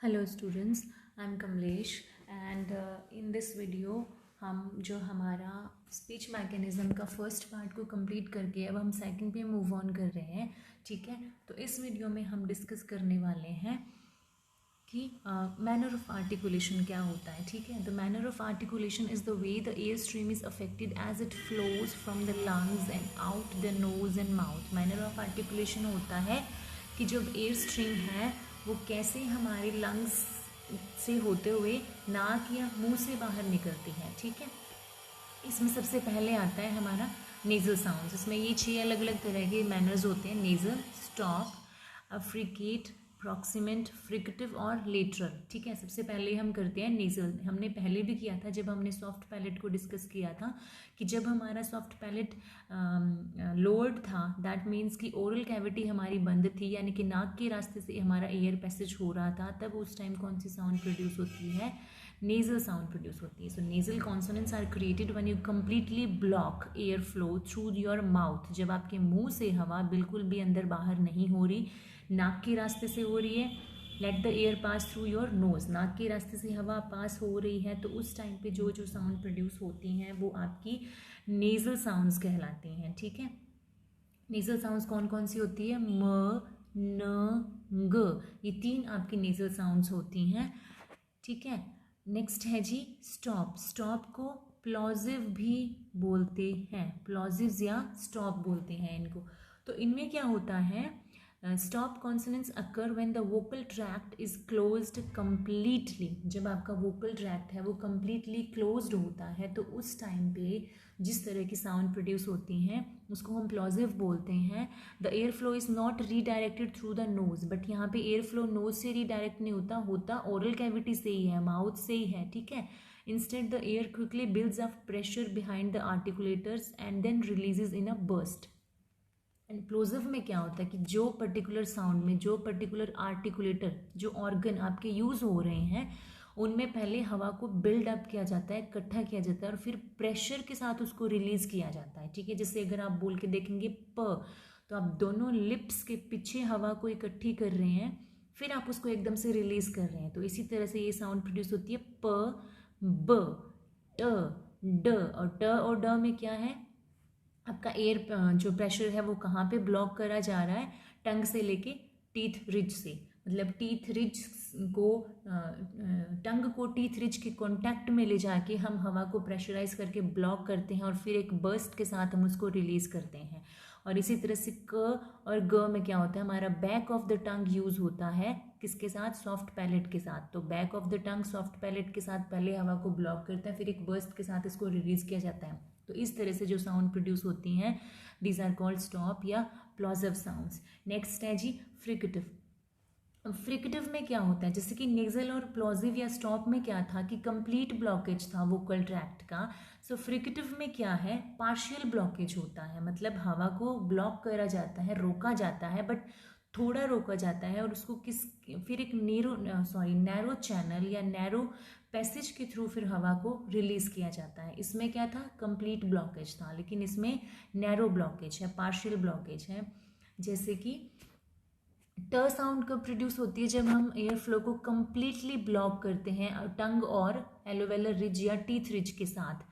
Hello students, I am Kamlesh and in this video हम जो हमारा स्पीच मैकेनिज़्म का फर्स्ट पार्ट को कंप्लीट करके अब हम सेकंड पे मूव ऑन कर रहे हैं। ठीक है, तो इस वीडियो में हम डिस्कस करने वाले हैं कि मैनर ऑफ आर्टिकुलेशन क्या होता है। ठीक है, the manner of articulation is the way the air stream is affected as it flows from the lungs and out the nose and mouth. Manner of articulation होता है कि जब एयर स्ट्रीम है वो कैसे हमारे लंग्स से होते हुए नाक या मुंह से बाहर निकलती है। ठीक है, इसमें सबसे पहले आता है हमारा नेज़ल साउंड्स। इसमें ये 6 अलग अलग तरह के मैनर्स होते हैं: नेज़ल, स्टॉप, अफ्रिकेट, प्रॉक्सिमेंट, फ्रिकेटिव और लेटरल। ठीक है, सबसे पहले हम करते हैं नेज़ल। हमने पहले भी किया था जब हमने सॉफ्ट पैलेट को डिस्कस किया था कि जब हमारा सॉफ्ट पैलेट लोअर्ड था, दैट मीन्स कि ओरल कैविटी हमारी बंद थी, यानी कि नाक के रास्ते से हमारा एयर पैसेज हो रहा था, तब उस टाइम कौन सी साउंड प्रोड्यूस होती है? नेज़ल साउंड प्रोड्यूस होती है। So nasal consonants are created when you completely block air flow through your mouth. जब आपके मुंह से हवा बिल्कुल भी अंदर बाहर नहीं हो रही, नाक के रास्ते से हो रही है। Let the air pass through your nose, नाक के रास्ते से हवा पास हो रही है, तो उस टाइम पे जो जो साउंड प्रोड्यूस होती हैं वो आपकी नेज़ल साउंड्स कहलाती हैं। ठीक है, नेज़ल साउंड्स कौन कौन सी होती है? म, न, ग, ये 3 आपकी नेज़ल साउंड्स होती हैं। ठीक है, नेक्स्ट है जी स्टॉप। स्टॉप को प्लॉजिव भी बोलते हैं, प्लॉजिव्स या स्टॉप बोलते हैं इनको। तो इनमें क्या होता है? Stop consonants occur when the vocal tract is closed completely. जब आपका वोकल ट्रैक्ट है वो कंप्लीटली क्लोज्ड होता है, तो उस टाइम पे जिस तरह की साउंड प्रोड्यूस होती हैं उसको हम प्लॉजिव बोलते हैं। The air flow is not redirected through the nose, but यहाँ पे एयर फ्लो नोज से रीडायरेक्ट नहीं होता ओरल कैविटी से ही है, माउथ से ही है। ठीक है, instead the air quickly builds up pressure behind the articulators and then releases in a burst. And plosive में क्या होता है कि जो पर्टिकुलर साउंड में जो पर्टिकुलर आर्टिकुलेटर, जो ऑर्गन आपके यूज़ हो रहे हैं, उनमें पहले हवा को बिल्ड अप किया जाता है, इकट्ठा किया जाता है, और फिर प्रेशर के साथ उसको रिलीज किया जाता है। ठीक है, जैसे अगर आप बोल के देखेंगे प, तो आप दोनों लिप्स के पीछे हवा को इकट्ठी कर रहे हैं, फिर आप उसको एकदम से रिलीज कर रहे हैं। तो इसी तरह से ये साउंड प्रोड्यूस होती है प, ब, ट, ड। और ट और ड में क्या है? आपका एयर जो प्रेशर है वो कहाँ पे ब्लॉक करा जा रहा है? टंग से लेके टीथ रिज से, मतलब टीथ रिज को टंग को टीथ रिज के कांटेक्ट में ले जाके हम हवा को प्रेशराइज करके ब्लॉक करते हैं और फिर एक बर्स्ट के साथ हम उसको रिलीज करते हैं। और इसी तरह से क और ग में क्या होता है? हमारा back of the tongue use होता है, किसके साथ? सॉफ्ट पैलेट के साथ। तो back of the tongue soft palate के साथ पहले हवा को ब्लॉक करता है, फिर एक बर्स्ट के साथ इसको रिलीज किया जाता है। तो इस तरह से जो साउंड प्रोड्यूस होती हैं, दीज आर कॉल्ड स्टॉप या प्लॉजिव साउंड्स। नेक्स्ट है जी फ्रिकेटिव। फ्रिकेटिव में क्या होता है? जैसे कि नेज़ल और प्लॉजिव या स्टॉप में क्या था कि कंप्लीट ब्लॉकेज था वोकल ट्रैक्ट का। सो फ्रिकेटिव में क्या है? पार्शियल ब्लॉकेज होता है, मतलब हवा को ब्लॉक करा जाता है, रोका जाता है, बट थोड़ा रोका जाता है, और उसको फिर एक नैरो चैनल या नैरो पैसेज के थ्रू फिर हवा को रिलीज किया जाता है। इसमें क्या था? कंप्लीट ब्लॉकेज था, लेकिन इसमें नैरो ब्लॉकेज है, पार्शियल ब्लॉकेज है। जैसे कि ट साउंड कब प्रोड्यूस होती है? जब हम एयर फ्लो को कंप्लीटली ब्लॉक करते हैं टंग और एलोवेलर रिज या टीथ रिज के साथ।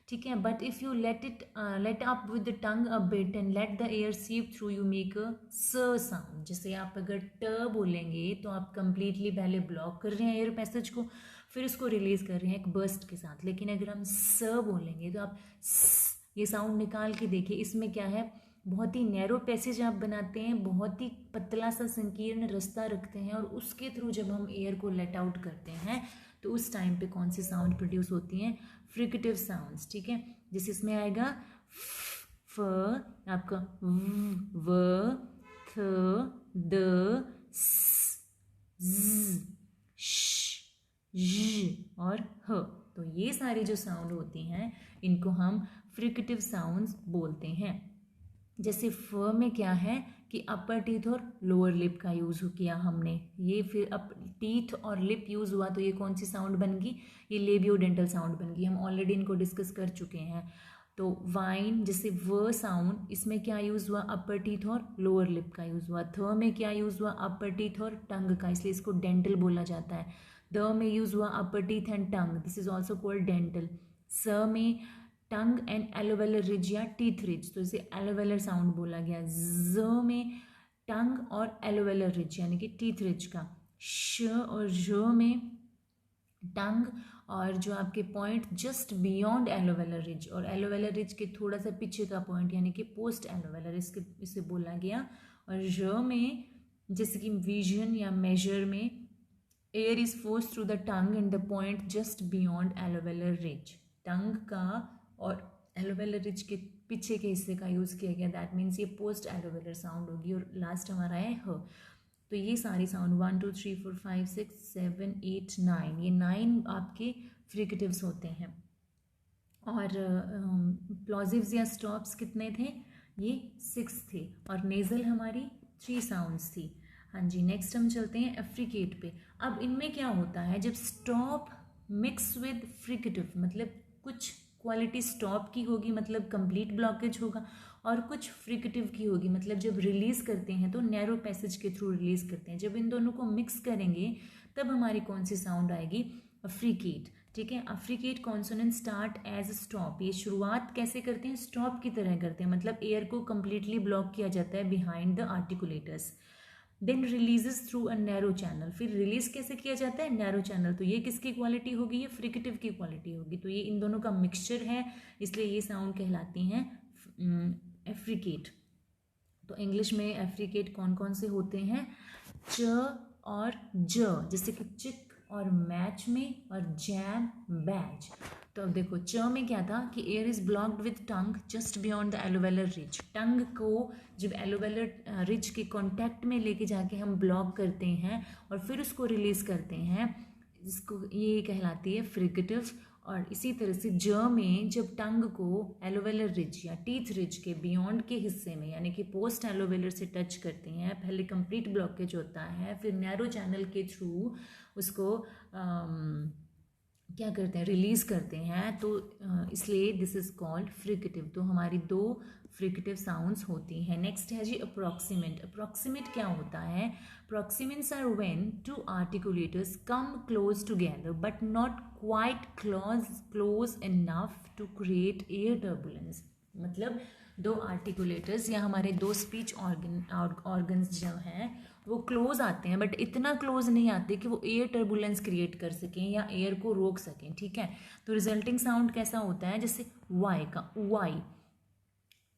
ठीक है, but if you let up with the tongue a bit and let the air सीप थ्रू, यू मेक अ स साउंड। जैसे आप अगर ट बोलेंगे तो आप कंप्लीटली पहले ब्लॉक कर रहे हैं एयर पैसेज को, फिर उसको रिलीज कर रहे हैं एक बर्स्ट के साथ। लेकिन अगर हम स बोलेंगे तो आप ये साउंड निकाल के देखिए, इसमें क्या है? बहुत ही नैरो पैसेज आप बनाते हैं, बहुत ही पतला सा संकीर्ण रास्ता रखते हैं, और उसके थ्रू जब हम एयर को लेट आउट करते हैं तो उस टाइम पे कौन सी साउंड प्रोड्यूस होती हैं? Fricative sounds. ठीक है, जैसे इसमें आएगा फ, आपका व, थ, द, स, ज, श, ज और ह। तो ये सारी जो साउंड होती हैं इनको हम फ्रिकेटिव साउंड्स बोलते हैं। जैसे फ में क्या है कि अपर टीथ और लोअर लिप का यूज़ किया हमने, ये फिर अप टीथ और लिप यूज़ हुआ, तो ये कौन सी साउंड बन गई? ये लेबियोडेंटल साउंड बन गई। हम ऑलरेडी इनको डिस्कस कर चुके हैं। तो वाइन, जैसे व साउंड, इसमें क्या यूज़ हुआ, अपर टीथ और लोअर लिप का यूज़ हुआ। थ में क्या यूज़ हुआ, अपर टीथ और टंग का, इसलिए इसको डेंटल बोला जाता है। द में यूज़ हुआ upper teeth and tongue, this is also called dental. स में टंग एंड एलोवेलर रिज या टीथ रिज, तो इसे एलोवेलर साउंड बोला गया। ज में टंग और एलोवेलर रिज यानी कि टीथ रिज का। श और ज में टंग और जो आपके point just beyond alveolar ridge और एलोवेलर रिज के थोड़ा सा पीछे का पॉइंट यानी कि पोस्ट एलोवेलर, इसे बोला गया। और ज में जैसे कि विजन या मेजर में air is force through the tongue and the point just beyond alveolar ridge, tongue का और एलोवेलर रिज के पीछे के हिस्से का यूज़ किया गया, दैट मीन्स ये पोस्ट एलोवेलर साउंड होगी। और लास्ट हमारा है ह, तो ये सारी साउंड 1 2 3 4 5 6 7 8 9, ये 9 आपके फ्रिकेटिव्स होते हैं। और प्लॉजिव्स या स्टॉप्स कितने थे, ये 6 थे। और नेजल हमारी 3 साउंड्स थी। हाँ जी, नेक्स्ट हम चलते हैं एफ्रिकेट पे। अब इनमें क्या होता है, जब स्टॉप मिक्स विद फ्रिकेटिव, मतलब कुछ क्वालिटी स्टॉप की होगी मतलब कंप्लीट ब्लॉकेज होगा, और कुछ फ्रिकेटिव की होगी मतलब जब रिलीज करते हैं तो नैरो पैसेज के थ्रू रिलीज करते हैं। जब इन दोनों को मिक्स करेंगे तब हमारी कौन सी साउंड आएगी, अफ्रीकेट। ठीक है, अफ्रीकेट कॉन्सोनेंट स्टार्ट एज स्टॉप, ये शुरुआत कैसे करते हैं, स्टॉप की तरह करते हैं, मतलब एयर को कंप्लीटली ब्लॉक किया जाता है behind the articulators. Then releases through a narrow channel, फिर रिलीज कैसे किया जाता है, नैरो चैनल। तो ये किसकी क्वालिटी होगी, ये फ्रिकेटिव की क्वालिटी होगी। तो ये इन दोनों का मिक्सचर है, इसलिए ये साउंड कहलाती हैं एफ्रिकेट। तो इंग्लिश में एफ्रिकेट कौन कौन से होते हैं, च और ज, जैसे कि चिक और मैच में, और जैम, बैज। तो अब देखो च में क्या था कि air is blocked with tongue just beyond the alveolar ridge, tongue को जब एलोवेलर रिज के कांटेक्ट में लेके जाके हम ब्लॉक करते हैं और फिर उसको रिलीज करते हैं, इसको ये कहलाती है फ्रिकेटिव। और इसी तरह से ज में जब टंग को एलोवेलर रिज या टीथ रिज के बियॉन्ड के हिस्से में यानी कि पोस्ट एलोवेलर से टच करते हैं, पहले कंप्लीट ब्लॉकेज होता है, फिर नैरो चैनल के थ्रू उसको क्या करते हैं, रिलीज करते हैं, तो इसलिए दिस इज कॉल्ड फ्रिकेटिव। तो हमारी 2 फ्रिकेटिव साउंड्स होती हैं। नेक्स्ट है जी अप्रॉक्सीमेट। अप्रॉक्सीमेट क्या होता है, proximants are when two articulators come close together but not quite close enough to create air turbulence। मतलब 2 आर्टिकुलेटर्स या हमारे 2 स्पीच ऑर्गन्स जो हैं वो क्लोज आते हैं, बट इतना क्लोज नहीं आते कि वो एयर टर्बुलेंस क्रिएट कर सकें या एयर को रोक सकें। ठीक है, तो रिजल्टिंग साउंड कैसा होता है, जैसे वाई का वाई,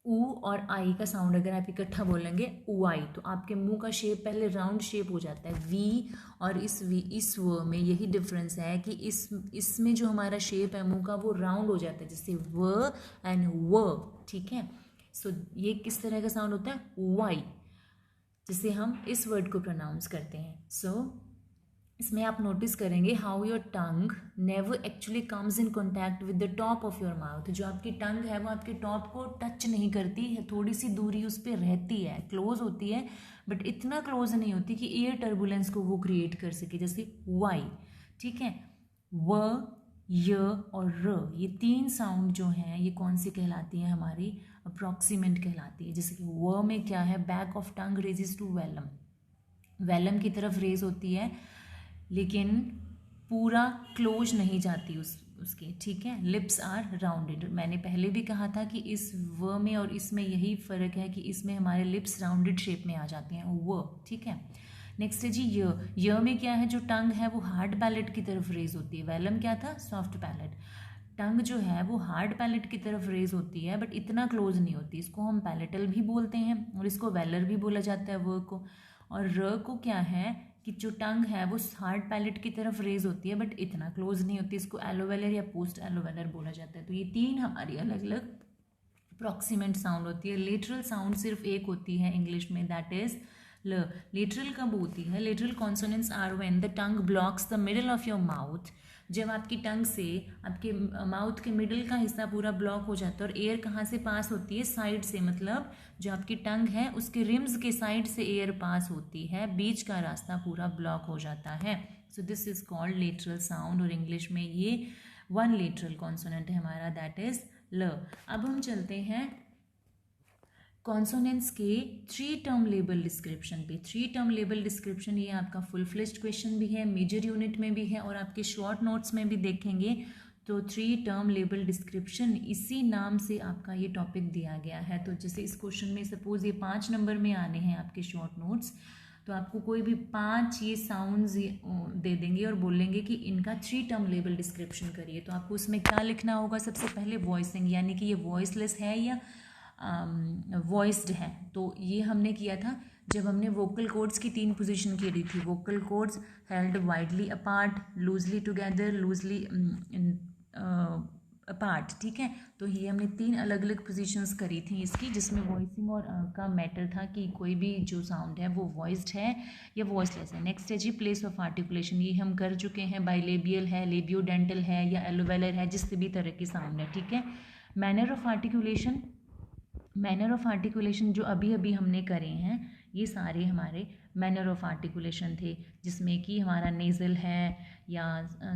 ऊ और आई का साउंड अगर आप इकट्ठा बोलेंगे ऊ आई, तो आपके मुंह का शेप पहले राउंड शेप हो जाता है वी, और इस व में यही डिफरेंस है कि इसमें जो हमारा शेप है मुंह का वो राउंड हो जाता है, जैसे व एंड व। ठीक है, सो ये किस तरह का साउंड होता है, वाई, जिसे हम इस वर्ड को प्रोनाउंस करते हैं। सो इसमें आप नोटिस करेंगे how your tongue never actually comes in contact with the top of your mouth. जो आपकी टंग है वो आपके टॉप को टच नहीं करती है, थोड़ी सी दूरी उस पर रहती है, क्लोज होती है, बट इतना क्लोज नहीं होती कि एयर टर्बुलेंस को वो क्रिएट कर सके, जैसे वाई। ठीक है, व, य और र, ये 3 साउंड जो हैं ये कौन सी कहलाती है, हमारी अप्रॉक्सीमेंट कहलाती है। जैसे कि व में क्या है, back of tongue raises to velum, velum की तरफ रेज होती है लेकिन पूरा क्लोज नहीं जाती उसके। ठीक है, लिप्स आर राउंडेड। मैंने पहले भी कहा था कि इस व में और इसमें यही फ़र्क है कि इसमें हमारे लिप्स राउंडेड शेप में आ जाती हैं व। ठीक है, नेक्स्ट है जी य में क्या है, जो टंग है वो हार्ड पैलेट की तरफ रेज होती है, वेलम क्या था, सॉफ्ट पैलेट। टंग जो है वो हार्ड पैलेट की तरफ रेज होती है बट इतना क्लोज नहीं होती, इसको हम पैलेटल भी बोलते हैं और इसको वेलर भी बोला जाता है व को। और र को क्या है कि जो टंग है वो हार्ड पैलेट की तरफ रेज होती है बट इतना क्लोज नहीं होती, इसको एलोवेलर या पोस्ट एलोवेलर बोला जाता है। तो ये 3 हमारी अलग अलग प्रॉक्सीमेंट साउंड होती है। लेटरल साउंड सिर्फ एक होती है इंग्लिश में, दैट इज ल। लेटरल कब होती है, lateral consonants are when the tongue blocks the middle of your mouth, जब आपकी टंग से आपके माउथ के मिडल का हिस्सा पूरा ब्लॉक हो जाता है और एयर कहाँ से पास होती है, साइड से, मतलब जो आपकी टंग है उसके रिम्स के साइड से एयर पास होती है, बीच का रास्ता पूरा ब्लॉक हो जाता है। So this is called lateral sound, और इंग्लिश में ये 1 लेटरल कॉन्सोनेंट है हमारा, दैट इज ल। अब हम चलते हैं कॉन्सोनेंट्स के 3 टर्म लेबल डिस्क्रिप्शन पे। 3 टर्म लेबल डिस्क्रिप्शन ये आपका फुल फ्लेज्ड क्वेश्चन भी है, मेजर यूनिट में भी है और आपके शॉर्ट नोट्स में भी देखेंगे तो 3 टर्म लेबल डिस्क्रिप्शन इसी नाम से आपका ये टॉपिक दिया गया है। तो जैसे इस क्वेश्चन में सपोज ये 5 नंबर में आने हैं आपके शॉर्ट नोट्स, तो आपको कोई भी 5 ये साउंड्स दे देंगे और बोलेंगे कि इनका 3 टर्म लेबल डिस्क्रिप्शन करिए। तो आपको उसमें क्या लिखना होगा? सबसे पहले वॉइसिंग, यानी कि ये वॉइसलेस है या वॉइस्ड है। तो ये हमने किया था जब हमने वोकल कॉर्ड्स की 3 पोजीशन की दी थी। Vocal cords held widely apart, loosely together, loosely apart, ठीक है। तो ये हमने 3 अलग अलग पोजीशंस करी थी इसकी, जिसमें वॉइसिंग और का मैटर था कि कोई भी जो साउंड है वो वॉइस्ड है या वॉइसलेस है। नेक्स्ट है जी प्लेस ऑफ आर्टिकुलेशन, ये हम कर चुके हैं। बाइलेबियल है, लेबियोडेंटल है या एलोवेलर है, जिस भी तरह की साउंड है, ठीक है। Manner of articulation, manner of articulation जो अभी अभी हमने करे हैं ये सारे हमारे मैनर ऑफ आर्टिकुलेशन थे, जिसमें कि हमारा नेज़ल है या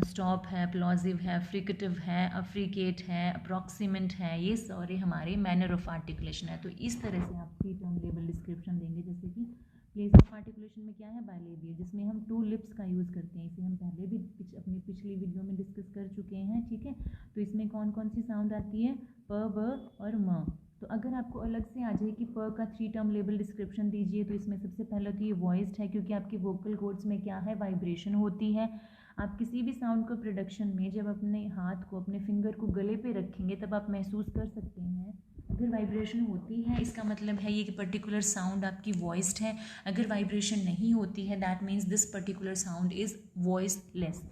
स्टॉप है, प्लॉजिव है, फ्रिकेटिव है, अफ्रिकेट है, अप्रॉक्सीमेंट है, ये सारे हमारे मैनर ऑफ आर्टिकुलेशन है। तो इस तरह से आप 3 टर्म लेबल डिस्क्रिप्शन देंगे। जैसे कि प्लेस ऑफ आर्टिकुलेशन में क्या है? बाइलेबियल, जिसमें हम 2 लिप्स का यूज़ करते हैं। इसे हम पहले भी अपनी पिछली वीडियो में डिस्कस कर चुके हैं, ठीक है। तो इसमें कौन कौन सी साउंड आती है? प, ब और म। तो अगर आपको अलग से आ जाए कि प का 3 टर्म लेबल डिस्क्रिप्शन दीजिए, तो इसमें सबसे पहले तो ये वॉइस्ड है, क्योंकि आपके वोकल कॉर्ड्स में क्या है? वाइब्रेशन होती है। आप किसी भी साउंड को प्रोडक्शन में जब अपने हाथ को, अपने फिंगर को गले पे रखेंगे तब आप महसूस कर सकते हैं अगर वाइब्रेशन होती है इसका मतलब है ये कि पर्टिकुलर साउंड आपकी वॉइस्ड है। अगर वाइब्रेशन नहीं होती है that means this particular sound is voiceless.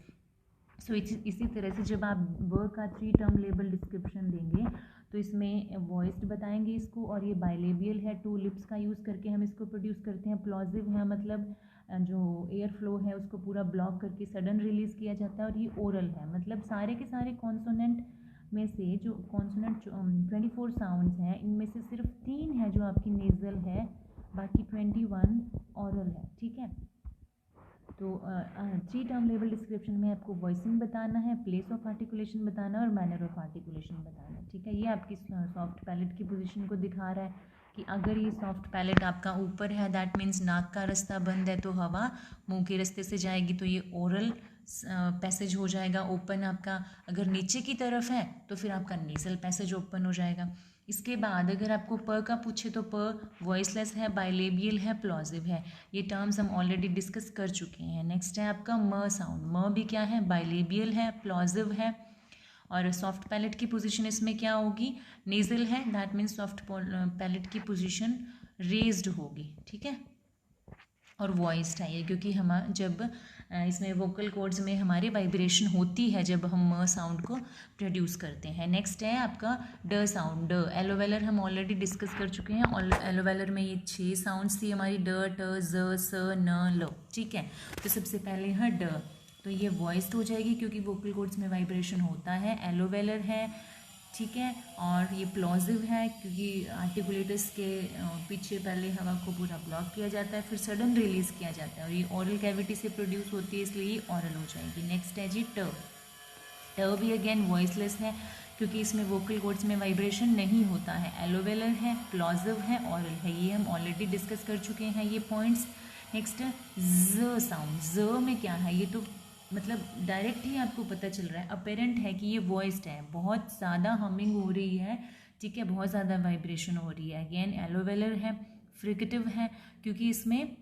So इसी तरह से जब आप व का 3 टर्म लेबल डिस्क्रिप्शन देंगे तो इसमें वॉइस्ड बताएंगे इसको, और ये बाइलेबियल है, 2 लिप्स का यूज़ करके हम इसको प्रोड्यूस करते हैं। प्लॉजिव है, मतलब जो एयर फ्लो है उसको पूरा ब्लॉक करके सडन रिलीज़ किया जाता है। और ये ओरल है, मतलब सारे के सारे कॉन्सोनेंट में से जो कॉन्सोनेंट 24 साउंड्स हैं इनमें से सिर्फ 3 है जो आपकी नेज़ल है, बाकी 21 ऑरल है, ठीक है। तो 3 टर्म लेबल डिस्क्रिप्शन में आपको वॉइसिंग बताना है, प्लेस ऑफ आर्टिकुलेशन बताना है और मैनर ऑफ आर्टिकुलेशन बताना है, ठीक है। ये आपकी सॉफ्ट पैलेट की पोजीशन को दिखा रहा है कि अगर ये सॉफ्ट पैलेट आपका ऊपर है दैट मीन्स नाक का रास्ता बंद है, तो हवा मुंह के रास्ते से जाएगी, तो ये ओरल पैसेज हो जाएगा ओपन आपका। अगर नीचे की तरफ है तो फिर आपका नेज़ल पैसेज ओपन हो जाएगा। इसके बाद अगर आपको प का पूछे तो प वॉइसलेस है, बाइलेबियल है, प्लॉजिव है। ये टर्म्स हम ऑलरेडी डिस्कस कर चुके हैं। नेक्स्ट है आपका म साउंड। म भी क्या है? बाइलेबियल है, प्लॉजिव है और सॉफ्ट पैलेट की पोजीशन इसमें क्या होगी? नेज़ल है, दैट मीन्स सॉफ्ट पैलेट की पोजीशन रेज्ड होगी, ठीक है। और वॉइस्ड है ये क्योंकि हम जब इसमें वोकल कॉर्ड्स में हमारी वाइब्रेशन होती है जब हम म साउंड को प्रोड्यूस करते हैं। नेक्स्ट है आपका ड साउंड। ड एलोवेलर हम ऑलरेडी डिस्कस कर चुके हैं। और एलोवेलर में ये 6 साउंड्स थी हमारी, ड, ट, ज, स, न, ल, ठीक है। तो सबसे पहले है ड, तो ये वॉइस्ड हो जाएगी क्योंकि वोकल कॉर्ड्स में वाइब्रेशन होता है। एलोवेलर है, ठीक है। और ये प्लॉजिव है क्योंकि आर्टिकुलेटर्स के पीछे पहले हवा को पूरा ब्लॉक किया जाता है, फिर सडन रिलीज़ किया जाता है और ये ओरल कैविटी से प्रोड्यूस होती है, इसलिए ये ओरल हो जाएगी। नेक्स्ट है जी ट। ट भी अगेन वॉइसलेस है क्योंकि इसमें वोकल कॉर्ड्स में वाइब्रेशन नहीं होता है। एलोवेलर है, प्लॉजिव है, ओरल है, ये हम ऑलरेडी डिस्कस कर चुके हैं ये पॉइंट्स। नेक्स्ट है ज साउंड। ज में क्या है? ये तो मतलब डायरेक्ट ही आपको पता चल रहा है, अपेरेंट है कि ये वॉइस्ड है, बहुत ज़्यादा हमिंग हो रही है, ठीक है, बहुत ज़्यादा वाइब्रेशन हो रही है। अगेन एलोवेलर है, फ्रिकेटिव है क्योंकि इसमें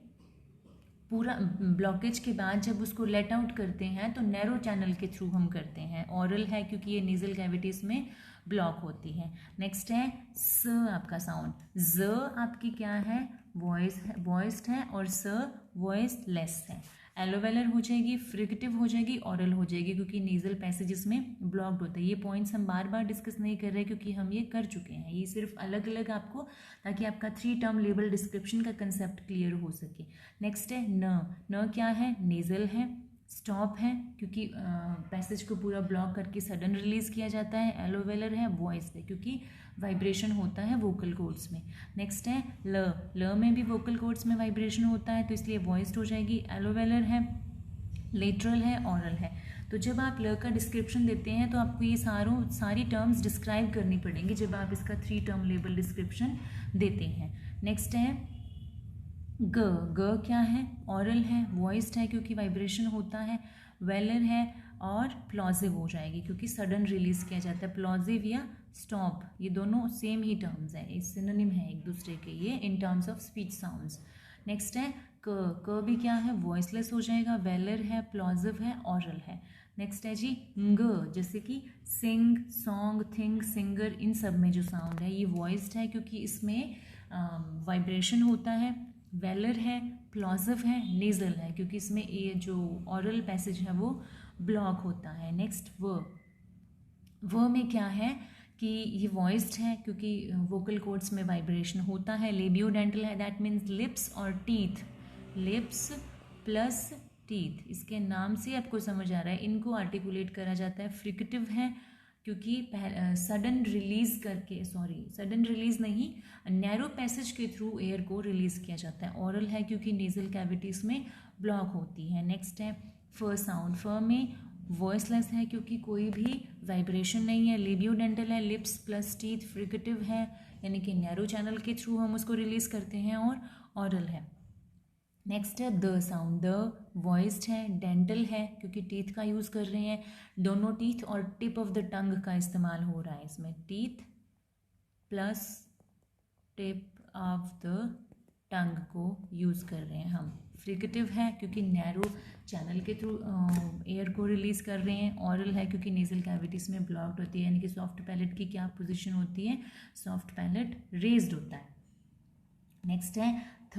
पूरा ब्लॉकेज के बाद जब उसको लेट आउट करते हैं तो नैरो चैनल के थ्रू हम करते हैं। ऑरल है क्योंकि ये नेज़ल कैविटीज़ में ब्लॉक होती है। नेक्स्ट है स आपका साउंड। ज आपकी क्या है? वॉइस्ड है और स वॉइसलेस है। एलोवेलर हो जाएगी, फ्रिकेटिव हो जाएगी, ऑरल हो जाएगी क्योंकि नेज़ल पैसेज इसमें ब्लॉक्ड होता है। ये पॉइंट्स हम बार बार डिस्कस नहीं कर रहे क्योंकि हम ये कर चुके हैं, ये सिर्फ अलग अलग आपको ताकि आपका 3 टर्म लेबल डिस्क्रिप्शन का कंसेप्ट क्लियर हो सके। नेक्स्ट है न। न क्या है? नेज़ल है, स्टॉप है क्योंकि पैसेज को पूरा ब्लॉक करके सडन रिलीज़ किया जाता है। एलोवेलर है, वॉइस है क्योंकि वाइब्रेशन होता है वोकल कॉर्ड्स में। नेक्स्ट है ल। ल में भी वोकल कॉर्ड्स में वाइब्रेशन होता है तो इसलिए वॉइस्ड हो जाएगी। एलोवेलर है, लेटरल है, ऑरल है। तो जब आप ल का डिस्क्रिप्शन देते हैं तो आपको ये सारी टर्म्स डिस्क्राइब करनी पड़ेंगी जब आप इसका 3 टर्म लेबल डिस्क्रिप्शन देते हैं। नेक्स्ट है ग। ग क्या है? ऑरल है, वॉइस्ड है क्योंकि वाइब्रेशन होता है, वेलर है और प्लॉजिव हो जाएगी क्योंकि सडन रिलीज किया जाता है। प्लॉजिव या स्टॉप, ये दोनों सेम ही टर्म्स है, सिनोनिम है एक दूसरे के ये in terms of speech sounds. Next है क। क भी क्या है? वॉइसलेस हो जाएगा, वेलर है, प्लॉजिव है, ऑरल है। नेक्स्ट है जी ग, जैसे कि सिंग, सॉन्ग, थिंग, सिंगर, इन सब में जो साउंड है ये वॉइस्ड है क्योंकि इसमें वाइब्रेशन होता है, वेलर है, प्लॉजिव है, नेजल है क्योंकि इसमें ये जो ऑरल पैसेज है वो ब्लॉक होता है। नेक्स्ट व में क्या है कि ये वॉइस्ड है क्योंकि वोकल कॉर्ड्स में वाइब्रेशन होता है। लेबियोडेंटल है, दैट मीन्स लिप्स और टीथ, लिप्स प्लस टीथ, इसके नाम से आपको समझ आ रहा है इनको आर्टिकुलेट करा जाता है। फ्रिकेटिव है क्योंकि सडन रिलीज नहीं, नैरो पैसेज के थ्रू एयर को रिलीज किया जाता है। ऑरल है क्योंकि नेजल कैविटीज में ब्लॉक होती है। नेक्स्ट है फ साउंड। फ में वॉइसलेस है क्योंकि कोई भी वाइब्रेशन नहीं है। लेबियोडेंटल है, लिप्स प्लस टीथ, फ्रिकेटिव है यानी कि नैरो चैनल के थ्रू हम उसको रिलीज करते हैं, और ऑरल है। नेक्स्ट है द साउंड। द वॉइस्ड है, डेंटल है क्योंकि टीथ का यूज़ कर रहे हैं, दोनों टीथ और टिप ऑफ द टंग का इस्तेमाल हो रहा है इसमें, teeth plus tip of the tongue को यूज़ कर रहे हैं हम। फ्रिकेटिव है क्योंकि नैरो चैनल के थ्रू एयर को रिलीज कर रहे हैं। ऑरल है क्योंकि नेजल कैविटीज में ब्लॉक्ड होती है, यानी कि सॉफ्ट पैलेट की क्या पोजीशन होती है? सॉफ्ट पैलेट रेज्ड होता है। नेक्स्ट है थ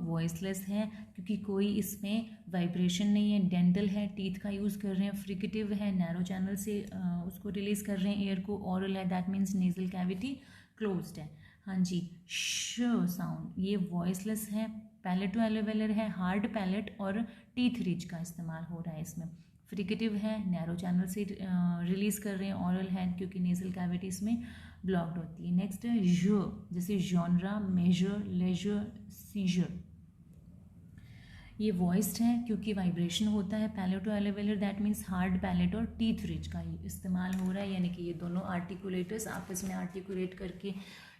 वॉइसलेस है क्योंकि कोई इसमें वाइब्रेशन नहीं है। डेंटल है, टीथ का यूज़ कर रहे हैं। फ्रिकेटिव है, नैरो चैनल से उसको रिलीज कर रहे हैं एयर को। ऑरल है, that means nasal cavity closed है। हाँ जी, श साउंड, ये वॉइसलेस है, पैलेटो एलोवेलर है, हार्ड पैलेट और टीथ रिच का इस्तेमाल हो रहा है इसमें। फ्रिकेटिव है, नैरो चैनल से रिलीज कर रहे हैं। ऑरल है क्योंकि नेजल कैविटी इसमें ब्लॉक्ड होती है। नेक्स्ट है ज, जैसे जॉनरा, मेजर, लेजर, सीजर, ये वॉइस्ड है क्योंकि वाइब्रेशन होता है। पैलेटो एलोवेलर, दैट मीन्स हार्ड पैलेट और टीथ रिच का इस्तेमाल हो रहा है, यानी कि ये दोनों आर्टिकुलेटर्स आपस में आर्टिकुलेट करके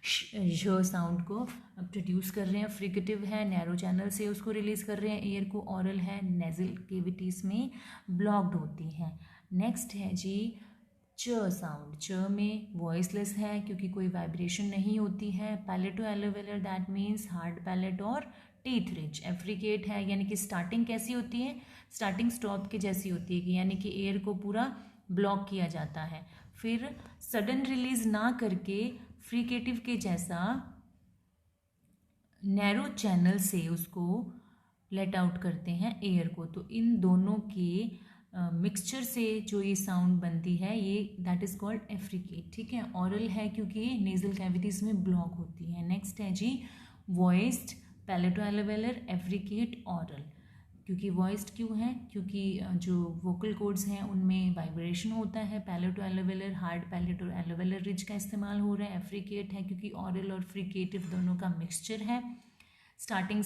ज साउंड को प्रोड्यूस कर रहे हैं। फ्रिकेटिव है, नैरो चैनल से उसको रिलीज कर रहे हैं एयर को। ऑरल है, नेजल केविटीज में ब्लॉक्ड होती है। नेक्स्ट है जी च साउंड। च में वॉइसलेस है क्योंकि कोई वाइब्रेशन नहीं होती है। पैलेटो एलोवेलर, दैट मीन्स हार्ड पैलेट और टीथ रिच। एफ्रिकेट है यानी कि स्टार्टिंग कैसी होती है? स्टार्टिंग स्टॉप के जैसी होती है कि यानी कि एयर को पूरा ब्लॉक किया जाता है, फिर सडन रिलीज ना करके फ्रिकेटिव के जैसा नैरो चैनल से उसको लेट आउट करते हैं एयर को। तो इन दोनों के मिक्सचर से जो ये साउंड बनती है ये दैट इज कॉल्ड एफ्रिकेट। ठीक है, ऑरल है क्योंकि नेजल कैविटीज में ब्लॉक होती है। नेक्स्ट है जी वॉइस्ड, पैलेटो एलोवेलर, एफ्रिकेट, ऑरल। क्योंकि वॉइस्ड क्यों है? क्योंकि जो वोकल कॉर्ड्स हैं उनमें वाइब्रेशन होता है। पैलेटो एलोवेलर, हार्ड पैलेट और एलोवेलर रिज का इस्तेमाल हो रहा है। एफ्रिकेट है क्योंकि ऑरल और फ्रिकेटिव दोनों का मिक्सचर है। स्टार्टिंग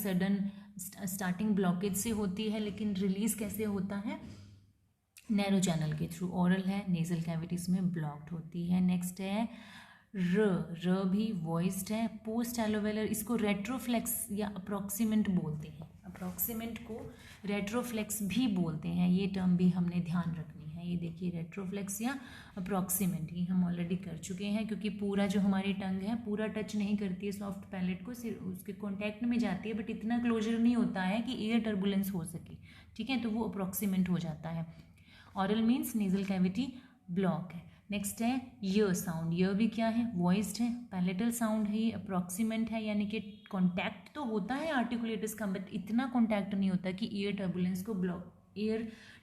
ब्लॉकेज से होती है लेकिन रिलीज कैसे होता है? नैरो चैनल के थ्रू। ऑरल है, नेजल कैविटीज में ब्लॉक्ड होती है। नेक्स्ट है र भी वॉइस्ड है। पोस्ट एलोवेलर, इसको रेट्रोफ्लेक्स या अप्रॉक्सीमेंट बोलते हैं। अप्रॉक्सीमेंट को रेट्रोफ्लेक्स भी बोलते हैं, ये टर्म भी हमने ध्यान रखनी है। ये देखिए रेट्रोफ्लेक्स या अप्रॉक्सीमेंट, ये हम ऑलरेडी कर चुके हैं क्योंकि पूरा जो हमारी टंग है पूरा टच नहीं करती है सॉफ्ट पैलेट को, सिर्फ उसके कॉन्टैक्ट में जाती है, बट इतना क्लोजर नहीं होता है कि एयर टर्बुलेंस हो सके। ठीक है, तो वो अप्रॉक्सीमेट हो जाता है। Oral means nasal cavity block है। नेक्स्ट है य साउंड। य भी क्या है? वॉइस्ड है, पैलेटल साउंड है, ये अप्रॉक्सीमेंट है यानी कि कॉन्टैक्ट तो होता है आर्टिकुलेटर्स का, बट इतना कॉन्टैक्ट नहीं होता कि एयर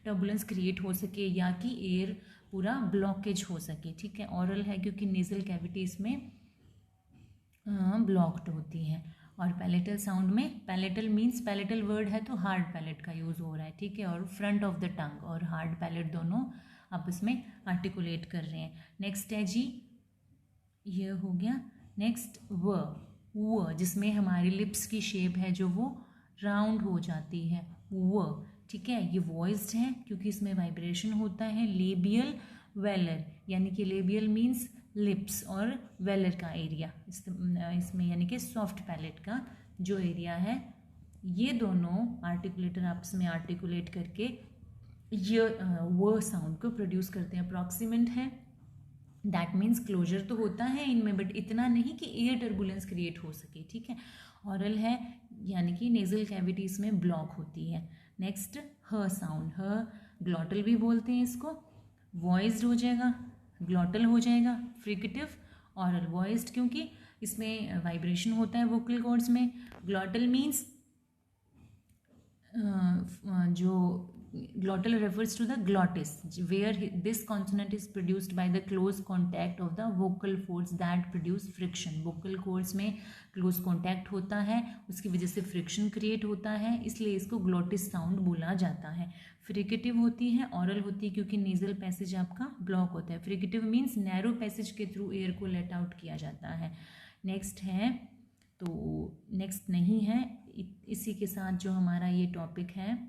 टर्बुलेंस क्रिएट हो सके या कि एयर पूरा ब्लॉकेज हो सके। ठीक है, ऑरल है क्योंकि नेजल कैविटीज में ब्लॉक्ड होती है। और पैलेटल साउंड में, पैलेटल मीन्स पैलेटल वर्ड है तो हार्ड पैलेट का यूज़ हो रहा है। ठीक है, और फ्रंट ऑफ द टंग और हार्ड पैलेट दोनों आपस में आर्टिकुलेट कर रहे हैं। नेक्स्ट है जी ये हो गया। नेक्स्ट व जिसमें हमारी लिप्स की शेप है जो वो राउंड हो जाती है। व ठीक है। ये वॉइस्ड है क्योंकि इसमें वाइब्रेशन होता है। लेबियल वेलर, यानी कि लेबियल मीन्स लिप्स, और वेलर का एरिया इसमें यानी कि सॉफ्ट पैलेट का जो एरिया है, ये दोनों आर्टिकुलेटर आपस में आर्टिकुलेट करके ये वो साउंड को प्रोड्यूस करते हैं। प्रॉक्सिमेंट है, दैट मीन्स क्लोजर तो होता है इनमें, बट इतना नहीं कि एयर टर्बुलेंस क्रिएट हो सके, ठीक है। ऑरल है, यानी कि नेजल कैविटीज में ब्लॉक होती है। नेक्स्ट ह साउंड, ह ग्लॉटल भी बोलते हैं इसको। वॉइस्ड हो जाएगा, ग्लॉटल हो जाएगा। फ्रिकेटिव, ऑरल। वॉइस्ड क्योंकि इसमें वाइब्रेशन होता है वोकल कॉर्ड्स में। ग्लॉटल मीन्स जो glottal refers to the glottis, where this consonant is produced by the close contact of the vocal folds that produce friction. vocal cords में close contact होता है, उसकी वजह से friction create होता है, इसलिए इसको glottis sound बोला जाता है। fricative होती है, oral होती है क्योंकि nasal passage आपका block होता है। fricative means narrow passage के through air को let out किया जाता है। next है, तो next नहीं है, इसी के साथ जो हमारा ये टॉपिक है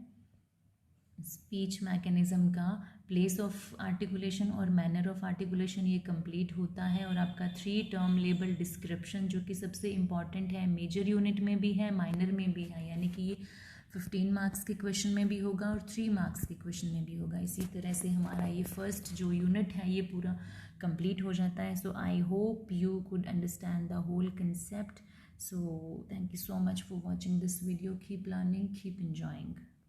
स्पीच मैकेनिज्म का प्लेस ऑफ आर्टिकुलेशन और मैनर ऑफ आर्टिकुलेशन, ये कंप्लीट होता है। और आपका 3 टर्म लेबल डिस्क्रिप्शन, जो कि सबसे इम्पॉर्टेंट है, मेजर यूनिट में भी है, माइनर में भी है, यानी कि ये 15 मार्क्स के क्वेश्चन में भी होगा और 3 मार्क्स के क्वेश्चन में भी होगा। इसी तरह से हमारा ये फर्स्ट जो यूनिट है ये पूरा कंप्लीट हो जाता है। So I hope you could understand the whole concept. So thank you so much for watching this video. Keep learning, keep enjoying.